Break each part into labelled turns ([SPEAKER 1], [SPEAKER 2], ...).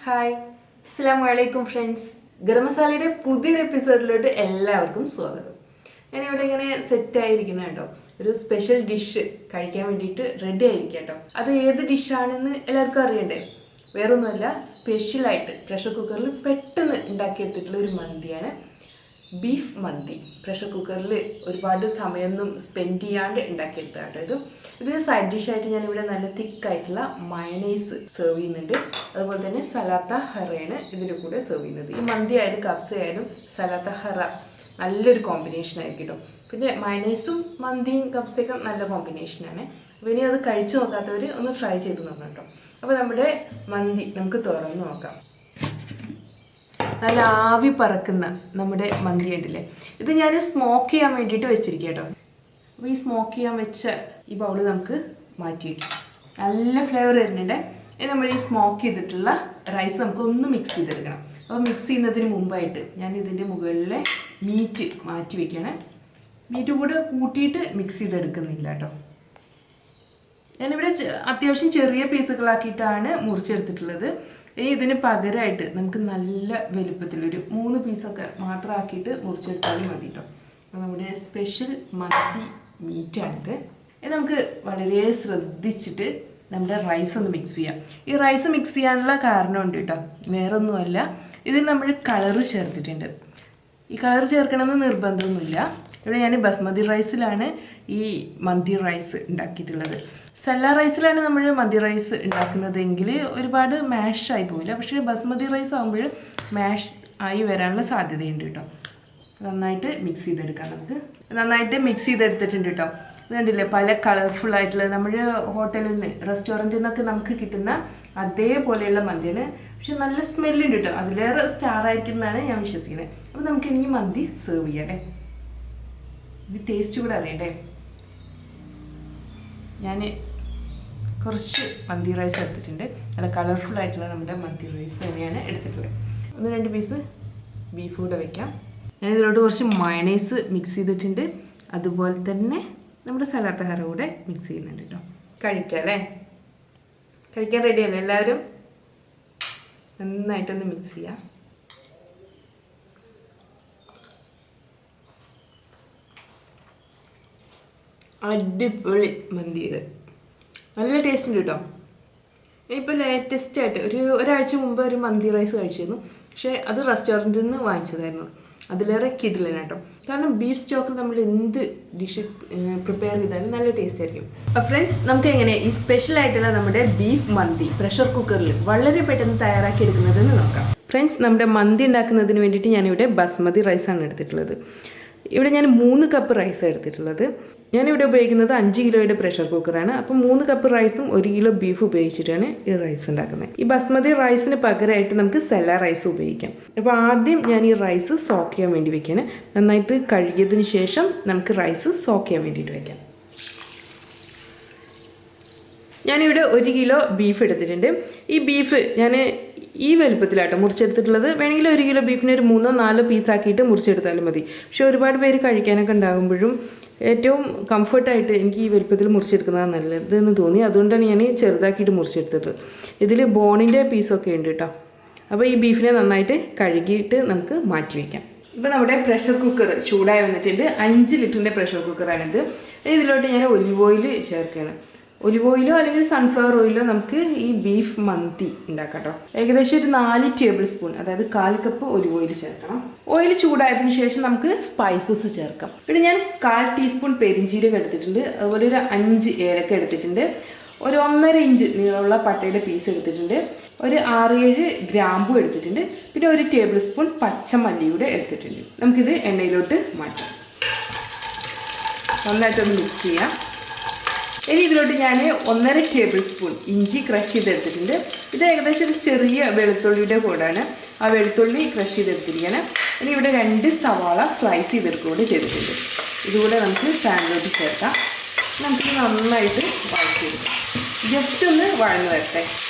[SPEAKER 1] Hi, Assalamualaikum friends. Garam Masala പുതിയൊരു എപ്പിസോഡിലോട്ട് എല്ലാവർക്കും സ്വാഗതം. ഞാൻ ഇവിടെ ഇങ്ങനെ സെറ്റ് ആയിരിക്കുന്നുണ്ടോ. ഒരു സ്പെഷ്യൽ ഡിഷ് കഴിക്കാൻ വേണ്ടിയിട്ട് റെഡി ആയിരിക്കട്ടോ. അത് ഏത് ഡിഷ് ആണെന്ന് എല്ലാവർക്കും അറിയണ്ടേ? വേറൊന്നുമല്ല, സ്പെഷ്യൽ ആയിട്ട് പ്രഷർ കുക്കറിൽ പെട്ടെന്ന് ഉണ്ടാക്കിയെടുത്തിട്ടുള്ള ഒരു മന്തിയാണ് ബീഫ് മന്തി. പ്രഷർ കുക്കറിൽ ഒരുപാട് സമയമൊന്നും സ്പെൻഡ് ചെയ്യാണ്ട് ഉണ്ടാക്കിയെടുത്താട്ടോ. ഇത് സൈഡ് ഡിഷായിട്ട് ഞാനിവിടെ നല്ല തിക്കായിട്ടുള്ള മയണൈസ് സെർവ് ചെയ്യുന്നുണ്ട്. അതുപോലെ തന്നെ സലാത്ത ഹറയാണ് ഇതിൻ്റെ കൂടെ സെർവ് ചെയ്യുന്നത്. ഈ മന്തി ആയാലും കബ്സ ആയാലും സലാത്ത ഹറ നല്ലൊരു കോമ്പിനേഷൻ ആയിരിക്കും കേട്ടോ. പിന്നെ മയണൈസും മന്തിയും കബ്സയൊക്കെ നല്ല കോമ്പിനേഷനാണ്. അപ്പോൾ ഇനി അത് കഴിച്ചു നോക്കാത്തവർ ഒന്ന് ട്രൈ ചെയ്ത് നോക്കാം കേട്ടോ. അപ്പോൾ നമ്മുടെ മന്തി നമുക്ക് തുറന്ന് നോക്കാം. നല്ല ആവി പറക്കുന്ന നമ്മുടെ മന്തി ഉണ്ടല്ലേ, ഇത് ഞാൻ സ്മോക്ക് ചെയ്യാൻ വേണ്ടിയിട്ട് വെച്ചിരിക്കുക കേട്ടോ. അപ്പോൾ ഈ സ്മോക്ക് ചെയ്യാൻ വെച്ച ഈ ബൗൾ നമുക്ക് മാറ്റി വയ്ക്കാം. നല്ല ഫ്ലേവർ വരുന്നുണ്ട്. ഇനി നമ്മൾ ഈ സ്മോക്ക് ചെയ്തിട്ടുള്ള റൈസ് നമുക്കൊന്ന് മിക്സ് ചെയ്തെടുക്കണം. അപ്പോൾ മിക്സ് ചെയ്യുന്നതിന് മുമ്പായിട്ട് ഞാൻ ഇതിൻ്റെ മുകളിലെ മീറ്റ് മാറ്റി വയ്ക്കുകയാണ്. മീറ്റ് കൂടെ കൂട്ടിയിട്ട് മിക്സ് ചെയ്തെടുക്കുന്നില്ല കേട്ടോ. ഞാനിവിടെ അത്യാവശ്യം ചെറിയ പീസുകളാക്കിയിട്ടാണ് മുറിച്ചെടുത്തിട്ടുള്ളത്. ഇനി ഇതിന് പകരമായിട്ട് നമുക്ക് നല്ല വലുപ്പത്തിലൊരു 3 പീസൊക്കെ മാത്രം ആക്കിയിട്ട് മുറിച്ചെടുത്താലും മതി കേട്ടോ. നമ്മുടെ സ്പെഷ്യൽ മന്തി മീറ്റാണിത്. ഇത് നമുക്ക് വളരെ ശ്രദ്ധിച്ചിട്ട് നമ്മുടെ റൈസ് ഒന്ന് മിക്സ് ചെയ്യാം. ഈ റൈസ് മിക്സ് ചെയ്യാനുള്ള കാരണമുണ്ട് കേട്ടോ, വേറൊന്നുമല്ല. ഇതിൽ നമ്മൾ കളറ് ചേർത്തിട്ടുണ്ട്. ഈ കളർ ചേർക്കണമെന്ന് നിർബന്ധമൊന്നുമില്ല. ഇവിടെ ഞാൻ ബസ്മതി റൈസിലാണ് ഈ മന്തി റൈസ് ഉണ്ടാക്കിയിട്ടുള്ളത്. സെല്ല റൈസിലാണ് നമ്മൾ മന്തി റൈസ് ഉണ്ടാക്കുന്നതെങ്കിൽ ഒരുപാട് മാഷ് ആയി പോവില്ല. പക്ഷേ ബസ്മതി റൈസ് ആകുമ്പോൾ മാഷ് ആയി വരാനുള്ള സാധ്യതയുണ്ട് കേട്ടോ. നന്നായിട്ട് മിക്സ് ചെയ്തെടുക്കാം. നമുക്ക് നന്നായിട്ട് മിക്സ് ചെയ്തെടുത്തിട്ടുണ്ട് കേട്ടോ. ഇത് കണ്ടില്ലേ, പല കളർഫുള്ളായിട്ടുള്ള നമ്മൾ ഹോട്ടലിൽ നിന്ന് റെസ്റ്റോറൻറ്റിൽ നിന്നൊക്കെ നമുക്ക് കിട്ടുന്ന അതേപോലെയുള്ള മന്തിയാണ്. പക്ഷെ നല്ല സ്മെല്ലുണ്ട് കേട്ടോ. അതിലേറെ സ്റ്റാർ ആയിരിക്കും എന്നാണ് ഞാൻ വിശ്വസിക്കുന്നത്. അപ്പോൾ നമുക്ക് ഇനി മന്തി സെർവ് ചെയ്യാം അല്ലേ. ഇത് ടേസ്റ്റ് കൂടെ അറിയണ്ടേ. ഞാൻ കുറച്ച് മന്തി റൈസ് എടുത്തിട്ടുണ്ട്. നല്ല കളർഫുള്ളായിട്ടുള്ള നമ്മുടെ മന്തി റൈസ് തന്നെയാണ് എടുത്തിട്ടുള്ളത്. 1-2 പീസ് ബീഫ് കൂടെ വയ്ക്കാം. ഞാൻ ഇതിലോട്ട് കുറച്ച് മയണൈസ് മിക്സ് ചെയ്തിട്ടുണ്ട്. അതുപോലെ തന്നെ നമ്മുടെ സലാത്ത ഹറ കൂടെ മിക്സ് ചെയ്യുന്നുണ്ട് കേട്ടോ. കഴിക്കാം അല്ലേ. കഴിക്കാൻ റെഡിയല്ലേ എല്ലാവരും? നന്നായിട്ടൊന്ന് മിക്സ് ചെയ്യാം. അടിപൊളി മന്തി. ഇത് നല്ല ടേസ്റ്റ് ഉണ്ട് കേട്ടോ. ഇപ്പോൾ ലേറ്റസ്റ്റ് ആയിട്ട് ഒരാഴ്ച മുമ്പ് ഒരു മന്തി റൈസ് കഴിച്ചിരുന്നു. പക്ഷേ അത് റെസ്റ്റോറൻറ്റിൽ നിന്ന് വാങ്ങിച്ചതായിരുന്നു. അതിലേറെ കിടിലൻ കേട്ടോ. കാരണം ബീഫ് സ്റ്റോക്കിൽ നമ്മൾ എന്ത് ഡിഷ് പ്രിപ്പയർ ചെയ്താലും നല്ല ടേസ്റ്റ് ആയിരിക്കും. ഫ്രണ്ട്സ്, നമുക്ക് എങ്ങനെ ഈ സ്പെഷ്യൽ ആയിട്ടുള്ള നമ്മുടെ ബീഫ് മന്തി പ്രഷർ കുക്കറിൽ വളരെ പെട്ടെന്ന് തയ്യാറാക്കി എടുക്കുന്നതെന്ന് നോക്കാം. ഫ്രണ്ട്സ്, നമ്മുടെ മന്തി ഉണ്ടാക്കുന്നതിന് വേണ്ടിയിട്ട് ഞാനിവിടെ ബസ്മതി റൈസാണ് എടുത്തിട്ടുള്ളത്. ഇവിടെ ഞാൻ 3 കപ്പ് റൈസാണ് എടുത്തിട്ടുള്ളത്. ഞാനിവിടെ ഉപയോഗിക്കുന്നത് 5 കിലോയുടെ പ്രഷർ കുക്കറാണ്. അപ്പോൾ 3 കപ്പ് റൈസും 1 കിലോ ബീഫ് ഉപയോഗിച്ചിട്ടാണ് ഈ റൈസ് ഉണ്ടാക്കുന്നത്. ഈ ബസ്മതി റൈസിന് പകരമായിട്ട് നമുക്ക് സെല്ല റൈസ് ഉപയോഗിക്കാം. അപ്പോൾ ആദ്യം ഞാൻ ഈ റൈസ് സോക്ക് ചെയ്യാൻ വേണ്ടി വെക്കുകയാണ്. നന്നായിട്ട് കഴുകിയതിന് ശേഷം നമുക്ക് റൈസ് സോക്ക് ചെയ്യാൻ വേണ്ടിയിട്ട് വയ്ക്കാം. ഞാനിവിടെ 1 കിലോ ബീഫ് എടുത്തിട്ടുണ്ട്. ഈ ബീഫ് ഞാൻ ഈ വലുപ്പത്തിലാട്ടോ മുറിച്ചെടുത്തിട്ടുള്ളത്. വേണമെങ്കിൽ 1 കിലോ ബീഫിന് ഒരു 3-4 പീസാക്കിയിട്ട് മുറിച്ചെടുത്താലും മതി. പക്ഷേ ഒരുപാട് പേര് കഴിക്കാനൊക്കെ ഉണ്ടാകുമ്പോഴും ഏറ്റവും കംഫർട്ടായിട്ട് എനിക്ക് ഈ വലുപ്പത്തിൽ മുറിച്ചെടുക്കുന്നതാണ് നല്ലതെന്ന് തോന്നി. അതുകൊണ്ടാണ് ഞാൻ ചെറുതാക്കിയിട്ട് മുറിച്ചെടുത്തത്. ഇതിൽ ബോണിൻ്റെ പീസൊക്കെ ഉണ്ട് കേട്ടോ. അപ്പോൾ ഈ ബീഫിനെ നന്നായിട്ട് കഴുകിയിട്ട് നമുക്ക് മാറ്റി വയ്ക്കാം. ഇപ്പോൾ നമ്മുടെ പ്രഷർ കുക്കർ ചൂടായി വന്നിട്ടുണ്ട്. 5 ലിറ്ററിൻ്റെ പ്രഷർ കുക്കറാണിത്. ഇതിലോട്ട് ഞാൻ ഒലിവ് ഓയിൽ ചേർക്കുകയാണ്. ഒലിവ് ഓയിലോ അല്ലെങ്കിൽ സൺഫ്ലവർ ഓയിലോ നമുക്ക് ഈ ബീഫ് മന്തി ഉണ്ടാക്കാം കേട്ടോ. ഏകദേശം ഒരു 4 ടേബിൾ സ്പൂൺ, അതായത് 1/4 കപ്പ് ഒലിവ് ഓയിൽ ചേർക്കണം. ഓയിൽ ചൂടായതിനു ശേഷം നമുക്ക് സ്പൈസസ് ചേർക്കാം. പിന്നെ ഞാൻ 1/4 ടീസ്പൂൺ പെരിഞ്ചീരകം എടുത്തിട്ടുണ്ട്. അതുപോലെ ഒരു 5 ഏലക്ക എടുത്തിട്ടുണ്ട്. ഒരു 1.5 ഇഞ്ച് നീളമുള്ള പട്ടയുടെ പീസ് എടുത്തിട്ടുണ്ട്. ഒരു 6-7 ഗ്രാമ്പു എടുത്തിട്ടുണ്ട്. പിന്നെ 1 ടേബിൾ സ്പൂൺ പച്ചമല്ലിയുടെ എടുത്തിട്ടുണ്ട്. നമുക്കിത് എണ്ണയിലോട്ട് മാറ്റാം. നന്നായിട്ടൊന്ന് മിക്സ് ചെയ്യാം. ഇനി ഇതിലോട്ട് ഞാൻ 1.5 ടേബിൾ സ്പൂൺ ഇഞ്ചി ക്രഷ് ചെയ്തെടുത്തിട്ടുണ്ട്. ഇത് ഏകദേശം ഒരു ചെറിയ വെളുത്തുള്ളിയുടെ കൂടാണ്. ആ വെളുത്തുള്ളി ക്രഷ് ചെയ്തെടുത്തിരിക്കുകയാണ്. ഇനി ഇവിടെ 2 സവാള സ്ലൈസ് ചെയ്തെടുക്കുകയും ചെയ്തിട്ടുണ്ട്. ഇതുകൂടെ നമുക്ക് പാനിലോട്ട് ചേർക്കാം. നമുക്ക് നന്നായിട്ട് വഴറ്റിയെടുക്കാം. ജസ്റ്റ് ഒന്ന് വഴന്ന് വരട്ടെ.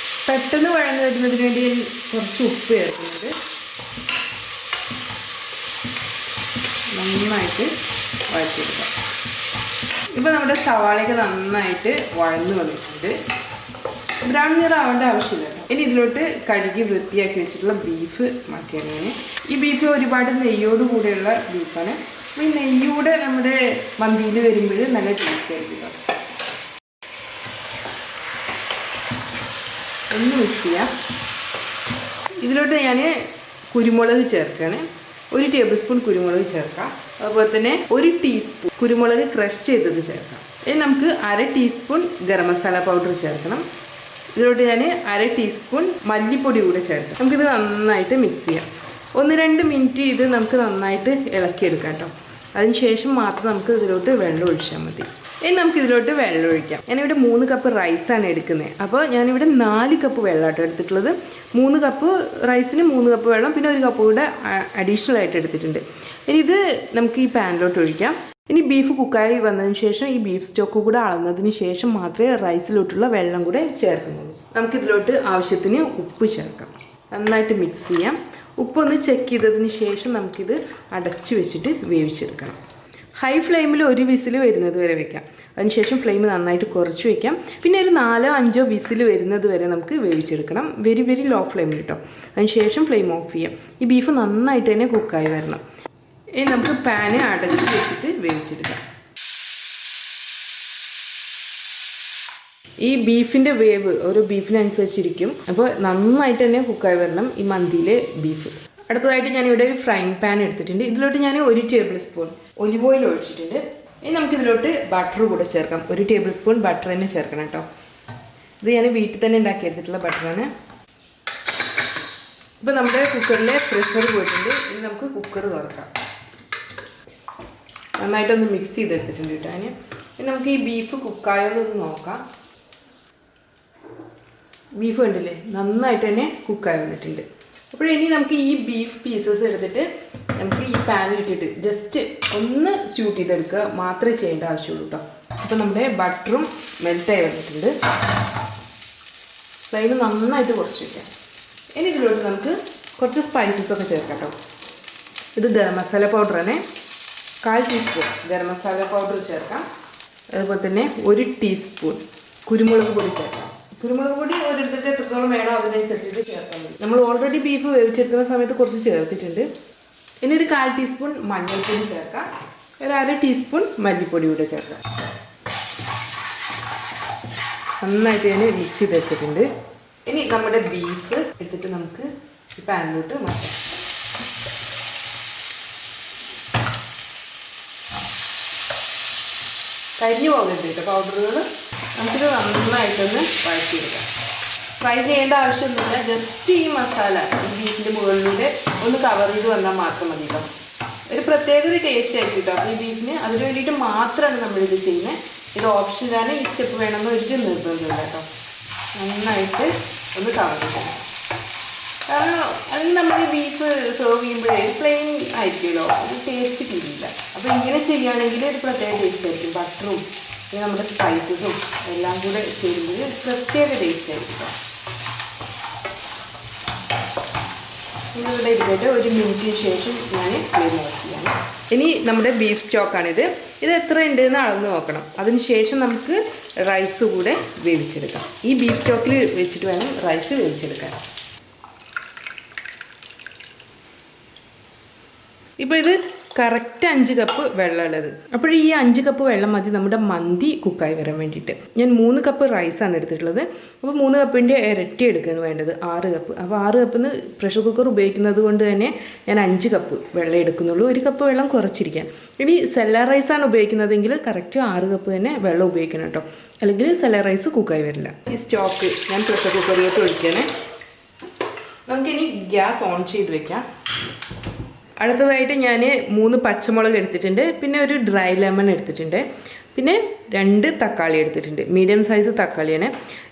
[SPEAKER 1] പെട്ടെന്ന് വഴന്ന് വരുന്നതിന് വേണ്ടി കുറച്ച് ഉപ്പ് ചേർക്കുന്നുണ്ട്. നന്നായിട്ട് വഴറ്റിയെടുക്കാം. ഇപ്പോൾ നമ്മുടെ സവാളയൊക്കെ നന്നായിട്ട് വഴന്ന് വന്നിട്ടുണ്ട്. ബ്രൗൺ നിറം ആവേണ്ട ആവശ്യമില്ല കേട്ടോ. ഇനി ഇതിലോട്ട് കഴുകി വൃത്തിയാക്കി വെച്ചിട്ടുള്ള ബീഫ് മാറ്റിയാണ് ഞാൻ. ഈ ബീഫ് ഒരുപാട് നെയ്യോട് കൂടെയുള്ള ബീഫാണ്. അപ്പോൾ ഈ നെയ്യൂടെ നമ്മുടെ മന്തിയിൽ വരുമ്പോൾ നല്ല ടേസ്റ്റ് ആയിരിക്കും. ഒന്ന് മിക്സ് ചെയ്യാം. ഇതിലോട്ട് ഞാൻ കുരുമുളക് ചേർക്കുകയാണ്. 1 ടേബിൾ സ്പൂൺ കുരുമുളക് ചേർക്കാം. അതുപോലെ തന്നെ 1 ടീസ്പൂൺ കുരുമുളക് ക്രഷ് ചെയ്തത് ചേർക്കാം. ഇനി നമുക്ക് 1/2 ടീസ്പൂൺ ഗരം മസാല പൗഡർ ചേർക്കണം. ഇതിലോട്ട് ഞാൻ 1/2 ടീസ്പൂൺ മല്ലിപ്പൊടി കൂടെ ചേർക്കാം. നമുക്കിത് നന്നായിട്ട് മിക്സ് ചെയ്യാം. 1-2 മിനിറ്റ് ഇത് നമുക്ക് നന്നായിട്ട് ഇളക്കിയെടുക്കാം കേട്ടോ. അതിനുശേഷം മാത്രം നമുക്ക് ഇതിലോട്ട് വെള്ളം ഒഴിച്ചാൽ മതി. ഇനി നമുക്ക് ഇതിലോട്ട് വെള്ളം ഒഴിക്കാം. ഞാനിവിടെ 3 കപ്പ് റൈസാണ് എടുക്കുന്നത്. അപ്പോൾ ഞാനിവിടെ 4 കപ്പ് വെള്ളമായിട്ട് എടുത്തിട്ടുള്ളത്. 3 കപ്പ് റൈസിന് 3 കപ്പ് വെള്ളം, പിന്നെ 1 കപ്പ് കൂടെ അഡീഷണൽ ആയിട്ട് എടുത്തിട്ടുണ്ട്. ഇനി ഇത് നമുക്ക് ഈ പാനിലോട്ട് ഒഴിക്കാം. ഇനി ബീഫ് കുക്കായി വന്നതിന് ശേഷം ഈ ബീഫ് സ്റ്റോക്ക് കൂടെ അളന്നതിന് ശേഷം മാത്രമേ റൈസിലോട്ടുള്ള വെള്ളം കൂടെ ചേർക്കുന്നുള്ളൂ. നമുക്കിതിലോട്ട് ആവശ്യത്തിന് ഉപ്പ് ചേർക്കാം. നന്നായിട്ട് മിക്സ് ചെയ്യാം. ഉപ്പൊന്ന് ചെക്ക് ചെയ്തതിന് ശേഷം നമുക്കിത് അടച്ച് വെച്ചിട്ട് വേവിച്ചെടുക്കണം. ഹൈ ഫ്ലെയിമിൽ 1 വിസിൽ വരുന്നത് വരെ വെക്കാം. അതിനുശേഷം ഫ്ലെയിം നന്നായിട്ട് കുറച്ച് വെക്കാം. പിന്നെ ഒരു 4-5 വിസിൽ വരുന്നത് വരെ നമുക്ക് വേവിച്ചെടുക്കണം. വെരി ലോ ഫ്ലെയിമിൽ കേട്ടോ. അതിനുശേഷം ഫ്ലെയിം ഓഫ് ചെയ്യാം. ഈ ബീഫ് നന്നായിട്ട് തന്നെ കുക്കായി വരണം. ഇനി നമുക്ക് പാന് അടച്ച് വെച്ചിട്ട് വേവിച്ചെടുക്കാം. ഈ ബീഫിൻ്റെ വേവ് ഓരോ ബീഫിനനുസരിച്ചിരിക്കും. അപ്പോൾ നന്നായിട്ട് തന്നെ കുക്കായി വരണം ഈ മന്തിയിലെ ബീഫ്. അടുത്തതായിട്ട് ഞാനിവിടെ ഒരു ഫ്രൈങ് പാൻ എടുത്തിട്ടുണ്ട്. ഇതിലോട്ട് ഞാൻ 1 ടേബിൾ സ്പൂൺ ഒലിവ് ഓയിൽ ഒഴിച്ചിട്ടുണ്ട്. ഇനി നമുക്കിതിലോട്ട് ബട്ടർ കൂടെ ചേർക്കാം. 1 ടേബിൾ സ്പൂൺ ബട്ടർ തന്നെ ചേർക്കണം കേട്ടോ. ഇത് ഞാൻ വീട്ടിൽ തന്നെ ഉണ്ടാക്കിയെടുത്തിട്ടുള്ള ബട്ടറാണ്. ഇപ്പോൾ നമ്മുടെ കുക്കറിലെ പ്രഷർ പോയിട്ടുണ്ട്. ഇനി നമുക്ക് കുക്കർ തുറക്കാം. നന്നായിട്ടൊന്ന് മിക്സ് ചെയ്തെടുത്തിട്ടുണ്ട് കേട്ടോ. ഇനി നമുക്ക് ഈ ബീഫ് കുക്കായോന്നൊന്ന് നോക്കാം. ബീഫ് കണ്ടില്ലേ, നന്നായിട്ട് തന്നെ കുക്കായി വന്നിട്ടുണ്ട്. അപ്പോൾ ഇനി നമുക്ക് ഈ ബീഫ് പീസസ് എടുത്തിട്ട് നമുക്ക് ഈ പാനിലിട്ടിട്ട് ജസ്റ്റ് ഒന്ന് സ്യൂട്ട് ചെയ്തെടുക്കുക മാത്രമേ ചെയ്യേണ്ട ആവശ്യമുള്ളൂ കേട്ടോ. അപ്പോൾ നമ്മുടെ ബട്ടറും മെൽറ്റായി വന്നിട്ടുണ്ട്. ഫ്ലെയിം നന്നായിട്ട് കുറച്ച് വയ്ക്കാം. ഇനി ഇതിലോട്ട് നമുക്ക് കുറച്ച് സ്പൈസസ് ഒക്കെ ചേർക്കാം കേട്ടോ. ഇത് ഗരം മസാല പൗഡറാണ്. 1/4 ടീസ്പൂൺ ഗരം മസാല പൗഡർ ചേർക്കാം. അതുപോലെ തന്നെ 1 ടീസ്പൂൺ കുരുമുളക് പൊടി ചേർക്കാം. കുരുമുളക് പൊടി ഓരോരുത്തർക്ക് എത്രത്തോളം വേണോ അതിനനുസരിച്ചിട്ട് ചേർക്കാൻ മതി. നമ്മൾ ഓൾറെഡി ബീഫ് വേവിച്ചെടുക്കുന്ന സമയത്ത് കുറച്ച് ചേർത്തിട്ടുണ്ട്. ഇനി ഒരു 1/4 ടീസ്പൂൺ മഞ്ഞൾപ്പൊടി ചേർക്കാം. ഒരു 1/2 ടീസ്പൂൺ മല്ലിപ്പൊടി കൂടെ ചേർക്കാം. നന്നായിട്ട് ഞാൻ മിക്സ് ചെയ്തെടുത്തിട്ടുണ്ട്. ഇനി നമ്മുടെ ബീഫ് എടുത്തിട്ട് നമുക്ക് ഈ പാനിലോട്ട് മാറ്റാം. കരിഞ്ഞു പോകരുത് കേട്ടോ പൗഡറുകൾ. നമുക്കിത് നന്നായിട്ടൊന്ന് വഴറ്റിയെടുക്കാം. ഫ്രൈ ചെയ്യേണ്ട ആവശ്യമൊന്നുമില്ല. ജസ്റ്റ് ഈ മസാല ഈ ബീഫിൻ്റെ മുകളിലൂടെ ഒന്ന് കവർ ചെയ്ത് വന്നാൽ മാത്രം മതി കേട്ടോ. ഒരു പ്രത്യേക ഒരു ടേസ്റ്റ് ആയിരിക്കും കേട്ടോ ഈ ബീഫിന്. അതിന് വേണ്ടിയിട്ട് മാത്രമാണ് നമ്മളിത് ചെയ്യുന്നത്. ഇത് ഓപ്ഷനാണ്. ഈ സ്റ്റെപ്പ് വേണമെന്ന് ഒരിക്കലും നിർബന്ധമില്ല കേട്ടോ. നന്നായിട്ട് ഒന്ന് കവർ ചെയ്യണം. കാരണം അതിന് നമ്മൾ ബീഫ് സെർവ് ചെയ്യുമ്പോഴേ പ്ലെയിൻ ആയിരിക്കുമല്ലോ, അത് ടേസ്റ്റ് കിട്ടില്ല. അപ്പോൾ ഇങ്ങനെ ചെയ്യുകയാണെങ്കിൽ ഒരു പ്രത്യേക ടേസ്റ്റ് ആയിരിക്കും. ബട്ടറും പിന്നെ നമ്മുടെ സ്പൈസസും എല്ലാം കൂടെ ചെയ്യുമ്പോൾ ഒരു പ്രത്യേക ടേസ്റ്റ് ആയിരിക്കും. ഇതിവിടെ ഇരുന്നിട്ട് 1 മിനിറ്റിന് ശേഷം ഞാൻ ഫ്ലെയിം ഓഫ് ചെയ്യാണ്. ഇനി നമ്മുടെ ബീഫ് സ്റ്റോക്കാണിത്. ഇത് എത്ര ഉണ്ടെന്ന് അളന്ന് നോക്കണം. അതിന് ശേഷം നമുക്ക് റൈസ് കൂടെ വേവിച്ചെടുക്കാം. ഈ ബീഫ് സ്റ്റോക്കിൽ വെച്ചിട്ട് വേണം റൈസ് വേവിച്ചെടുക്കാൻ. ഇപ്പോൾ ഇത് കറക്റ്റ് 5 കപ്പ് വെള്ളമുള്ളത്. അപ്പോൾ ഈ 5 കപ്പ് വെള്ളം മതി നമ്മുടെ മന്തി കുക്കായി വരാൻ വേണ്ടിയിട്ട്. ഞാൻ 3 കപ്പ് റൈസാണ് എടുത്തിട്ടുള്ളത്. അപ്പോൾ 3 കപ്പിൻ്റെ ഇരട്ടി എടുക്കുകയാണ് വേണ്ടത്, 6 കപ്പ്. അപ്പോൾ 6 കപ്പിന് പ്രഷർ കുക്കർ ഉപയോഗിക്കുന്നത് കൊണ്ട് തന്നെ ഞാൻ 5 കപ്പ് വെള്ളം എടുക്കുന്നുള്ളൂ. 1 കപ്പ് വെള്ളം കുറച്ചിരിക്കാൻ. ഇനി സെല്ല റൈസാണ് ഉപയോഗിക്കുന്നതെങ്കിൽ കറക്റ്റ് 6 കപ്പ് തന്നെ വെള്ളം ഉപയോഗിക്കണം കേട്ടോ. അല്ലെങ്കിൽ സെല്ല റൈസ് കുക്കായി വരില്ല. ഈ സ്റ്റോക്ക് ഞാൻ പ്രഷർ കുക്കറിലോട്ട് ഒഴിക്കുകയാണ്. നമുക്കിനി ഗ്യാസ് ഓൺ ചെയ്ത് വെക്കാം. അടുത്തതായിട്ട് ഞാൻ 3 പച്ചമുളക് എടുത്തിട്ടുണ്ട്. പിന്നെ ഒരു ഡ്രൈ ലെമൺ എടുത്തിട്ടുണ്ട്. പിന്നെ 2 തക്കാളി എടുത്തിട്ടുണ്ട്. മീഡിയം സൈസ് തക്കാളിയാണ്.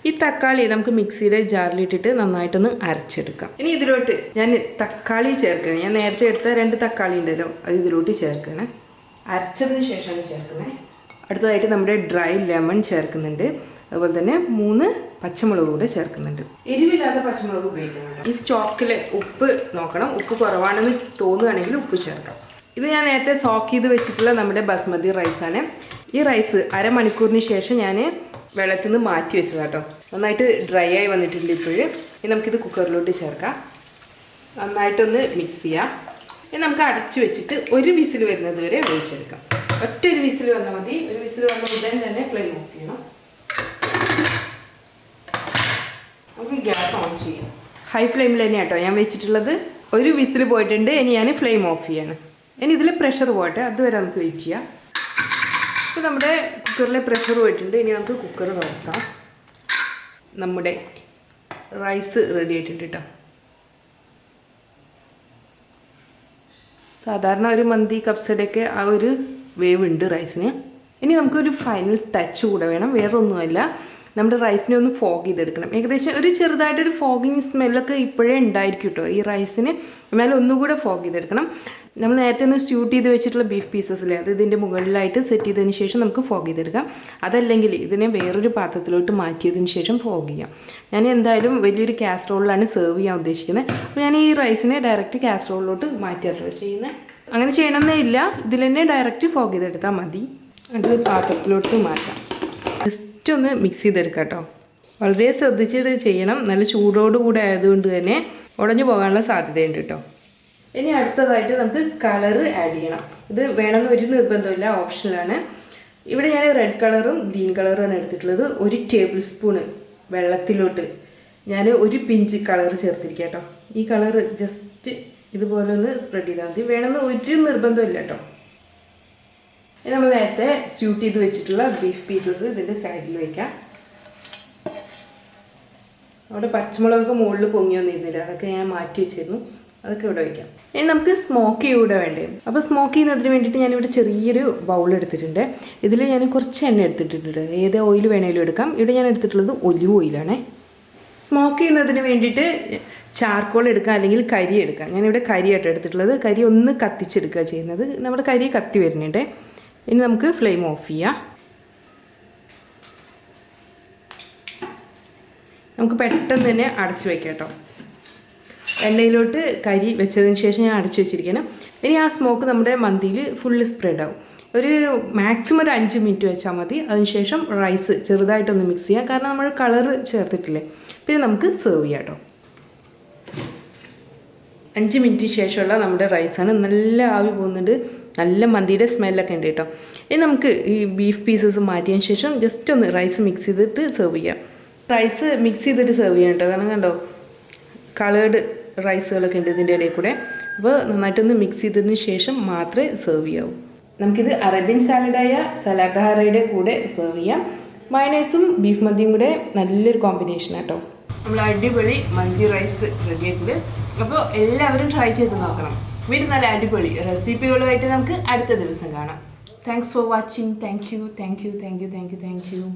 [SPEAKER 1] ഈ തക്കാളി നമുക്ക് മിക്സിയുടെ ജാറിലിട്ടിട്ട് നന്നായിട്ടൊന്ന് അരച്ചെടുക്കാം. ഇനി ഇതിലോട്ട് ഞാൻ തക്കാളി ചേർക്കണം. ഞാൻ നേരത്തെ എടുത്ത 2 തക്കാളി ഉണ്ടല്ലോ, അത് ഇതിലോട്ട് ചേർക്കണം. അരച്ചതിന് ശേഷമാണ് ചേർക്കുന്നത്. അടുത്തതായിട്ട് നമ്മുടെ ഡ്രൈ ലെമൺ ചേർക്കുന്നുണ്ട്. അതുപോലെ തന്നെ 3 പച്ചമുളക് കൂടെ ചേർക്കുന്നുണ്ട്. എരിവില്ലാത്ത പച്ചമുളക് ഉപയോഗിക്കുന്നുണ്ട്. ഈ സ്റ്റോക്കിൽ ഉപ്പ് നോക്കണം. ഉപ്പ് കുറവാണെന്ന് തോന്നുകയാണെങ്കിൽ ഉപ്പ് ചേർക്കാം. ഇത് ഞാൻ നേരത്തെ സോക്ക് ചെയ്ത് വെച്ചിട്ടുള്ള നമ്മുടെ ബസ്മതി റൈസാണ്. ഈ റൈസ് അരമണിക്കൂറിന് ശേഷം ഞാൻ വെള്ളത്തിൽ നിന്ന് മാറ്റി വെച്ചത് കേട്ടോ. നന്നായിട്ട് ഡ്രൈ ആയി വന്നിട്ടുണ്ട് ഇപ്പോഴും. ഇനി നമുക്കിത് കുക്കറിലോട്ട് ചേർക്കാം. നന്നായിട്ടൊന്ന് മിക്സ് ചെയ്യാം. ഇനി നമുക്ക് അടച്ചു വെച്ചിട്ട് ഒരു വിസിൽ വരുന്നത് വരെ വേവിച്ചെടുക്കാം. ഒറ്റൊരു വിസിൽ വന്നാൽ മതി. ഒരു വിസിൽ വന്ന ഉടൻ തന്നെ ഫ്ലെയിം ഓഫ് ചെയ്യണം. നമുക്ക് ഗ്യാസ് ഓൺ ചെയ്യാം. ഹൈ ഫ്ലെയിമിൽ തന്നെയാണ് കേട്ടോ ഞാൻ വെച്ചിട്ടുള്ളത്. ഒരു വിസിൽ പോയിട്ടുണ്ട്. ഇനി ഞാൻ ഫ്ലെയിം ഓഫ് ചെയ്യണം. ഇനി ഇതിൽ പ്രഷർ പോട്ടെ, അതുവരെ നമുക്ക് വെയിറ്റ് ചെയ്യാം. ഇപ്പോൾ നമ്മുടെ കുക്കറിലെ പ്രഷർ പോയിട്ടുണ്ട്. ഇനി നമുക്ക് കുക്കർ തുറക്കാം. നമ്മുടെ റൈസ് റെഡി ആയിട്ടുണ്ട് കേട്ടോ. സാധാരണ ഒരു മന്തി കപ്സയുടെയൊക്കെ ആ ഒരു വേവ് ഉണ്ട് റൈസിന്. ഇനി നമുക്കൊരു ഫൈനൽ ടച്ച് കൂടെ വേണം. വേറെ ഒന്നുമല്ല, നമ്മുടെ റൈസിനെ ഒന്ന് ഫോഗ് ചെയ്തെടുക്കണം. ഏകദേശം ഒരു ചെറുതായിട്ടൊരു ഫോഗിങ് സ്മെല്ലൊക്കെ ഇപ്പോഴേ ഉണ്ടായിരിക്കും കേട്ടോ ഈ റൈസിന്. എന്നാലും ഒന്നുകൂടെ ഫോഗ് ചെയ്തെടുക്കണം. നമ്മൾ നേരത്തെ ഒന്ന് സ്യൂട്ട് ചെയ്ത് വെച്ചിട്ടുള്ള ബീഫ് പീസസിലെ അത് ഇതിൻ്റെ മുകളിലായിട്ട് സെറ്റ് ചെയ്തതിന് ശേഷം നമുക്ക് ഫോഗ് ചെയ്തെടുക്കാം. അതല്ലെങ്കിൽ ഇതിനെ വേറൊരു പാത്രത്തിലോട്ട് മാറ്റിയതിന് ശേഷം ഫോഗ് ചെയ്യാം. ഞാൻ എന്തായാലും വലിയൊരു കാസറോളിലാണ് സെർവ് ചെയ്യാൻ ഉദ്ദേശിക്കുന്നത്. അപ്പോൾ ഞാൻ ഈ റൈസിനെ ഡയറക്റ്റ് കാസറോളിലോട്ട് മാറ്റിയല്ലോ ചെയ്യുന്നത്. അങ്ങനെ ചെയ്യണമെന്നേ ഇല്ല, ഇതിൽ തന്നെ ഡയറക്റ്റ് ഫോഗ് ചെയ്തെടുത്താൽ മതി. അത് പാത്രത്തിലോട്ട് മാറ്റാം. ജസ്റ്റ് ഒന്ന് മിക്സ് ചെയ്തെടുക്കാം കേട്ടോ. വളരെ ശ്രദ്ധിച്ചിട്ട് ചെയ്യണം. നല്ല ചൂടോടുകൂടെ ആയതുകൊണ്ട് തന്നെ ഉടഞ്ഞു പോകാനുള്ള സാധ്യതയുണ്ട് കേട്ടോ. ഇനി അടുത്തതായിട്ട് നമുക്ക് കളറ് ആഡ് ചെയ്യണം. ഇത് വേണമെന്ന് ഒരു നിർബന്ധമില്ല, ഓപ്ഷനിലാണ്. ഇവിടെ ഞാൻ റെഡ് കളറും ഗ്രീൻ കളറുമാണ് എടുത്തിട്ടുള്ളത്. 1 ടേബിൾ സ്പൂണ് വെള്ളത്തിലോട്ട് ഞാൻ ഒരു പിഞ്ച് കളർ ചേർത്തിരിക്കുക കേട്ടോ. ഈ കളർ ജസ്റ്റ് ഇതുപോലെ ഒന്ന് സ്പ്രെഡ് ചെയ്താൽ മതി. വേണമെന്ന് ഒരു നിർബന്ധമില്ല കേട്ടോ. ഇനി നമ്മൾ നേരത്തെ സ്യൂട്ട് ചെയ്ത് വെച്ചിട്ടുള്ള ബീഫ് പീസസ് ഇതിൻ്റെ സൈഡിൽ വയ്ക്കാം. അവിടെ പച്ചമുളകൊക്കെ മുകളിൽ പൊങ്ങി വന്നിരുന്നില്ല, അതൊക്കെ ഞാൻ മാറ്റി വെച്ചിരുന്നു. അതൊക്കെ ഇവിടെ വയ്ക്കാം. ഇനി നമുക്ക് സ്മോക്ക് ഇവിടെ വേണ്ടേ. അപ്പോൾ സ്മോക്ക് ചെയ്യുന്നതിന് വേണ്ടിയിട്ട് ഞാനിവിടെ ചെറിയൊരു ബൗൾ എടുത്തിട്ടുണ്ട്. ഇതിൽ ഞാൻ കുറച്ച് എണ്ണ എടുത്തിട്ടുണ്ട്. ഏത് ഓയിൽ വേണേലും എടുക്കാം. ഇവിടെ ഞാൻ എടുത്തിട്ടുള്ളത് ഒലിവ് ഓയിലാണേ. സ്മോക്ക് ചെയ്യുന്നതിന് വേണ്ടിയിട്ട് ചാർക്കോൾ എടുക്കാം, അല്ലെങ്കിൽ കരി എടുക്കാം. ഞാനിവിടെ കരിയായിട്ട് എടുത്തിട്ടുള്ളത്. കരി ഒന്ന് കത്തിച്ചെടുക്കുക ചെയ്യുന്നത്. നമ്മുടെ കരി കത്തി വരുന്നുണ്ട്. ഇനി നമുക്ക് ഫ്ലെയിം ഓഫ് ചെയ്യാം. നമുക്ക് പെട്ടെന്ന് തന്നെ അടച്ചു വയ്ക്കാം കേട്ടോ. എണ്ണയിലോട്ട് കരി വെച്ചതിന് ശേഷം ഞാൻ അടച്ചു വെച്ചിരിക്കണം. ഇനി ആ സ്മോക്ക് നമ്മുടെ മന്തിയിൽ ഫുള്ള് സ്പ്രെഡ് ആവും. ഒരു മാക്സിമം ഒരു 5 മിനിറ്റ് വെച്ചാൽ മതി. അതിനുശേഷം റൈസ് ചെറുതായിട്ടൊന്ന് മിക്സ് ചെയ്യാം, കാരണം നമ്മൾ കളർ ചേർത്തിട്ടില്ലേ. പിന്നെ നമുക്ക് സെർവ് ചെയ്യാം കേട്ടോ. 5 മിനിറ്റ് ശേഷമുള്ള നമ്മുടെ റൈസാണ്. നല്ല ആവി പോകുന്നുണ്ട്, നല്ല മന്തിയുടെ സ്മെല്ലൊക്കെ ഉണ്ട് കേട്ടോ. ഇനി നമുക്ക് ഈ ബീഫ് പീസസ് മാറ്റിയതിന് ശേഷം ജസ്റ്റ് ഒന്ന് റൈസ് മിക്സ് ചെയ്തിട്ട് സെർവ് ചെയ്യാം. റൈസ് മിക്സ് ചെയ്തിട്ട് സെർവ് ചെയ്യാം കേട്ടോ. കാരണം കണ്ടോ കളേർഡ് റൈസുകളൊക്കെ ഉണ്ട് ഇതിൻ്റെ ഇടയിൽ കൂടെ. അപ്പോൾ നന്നായിട്ടൊന്ന് മിക്സ് ചെയ്തതിന് ശേഷം മാത്രമേ സെർവ് ചെയ്യാവൂ. നമുക്കിത് അറേബ്യൻ സാലഡായ സലാഡ് കൂടെ സെർവ് ചെയ്യാം. മയണൈസും ബീഫ് മന്തിയും കൂടെ നല്ലൊരു കോമ്പിനേഷൻ കേട്ടോ. നമ്മൾ അടിപൊളി മന്തി റൈസ് റെഡി ആയിട്ടുണ്ട്. അപ്പോൾ എല്ലാവരും ട്രൈ ചെയ്ത് നോക്കണം. വീണ്ടും നല്ല അടിപൊളി റെസിപ്പികളുമായിട്ട് നമുക്ക് അടുത്ത ദിവസം കാണാം. Thanks for watching. Thank you.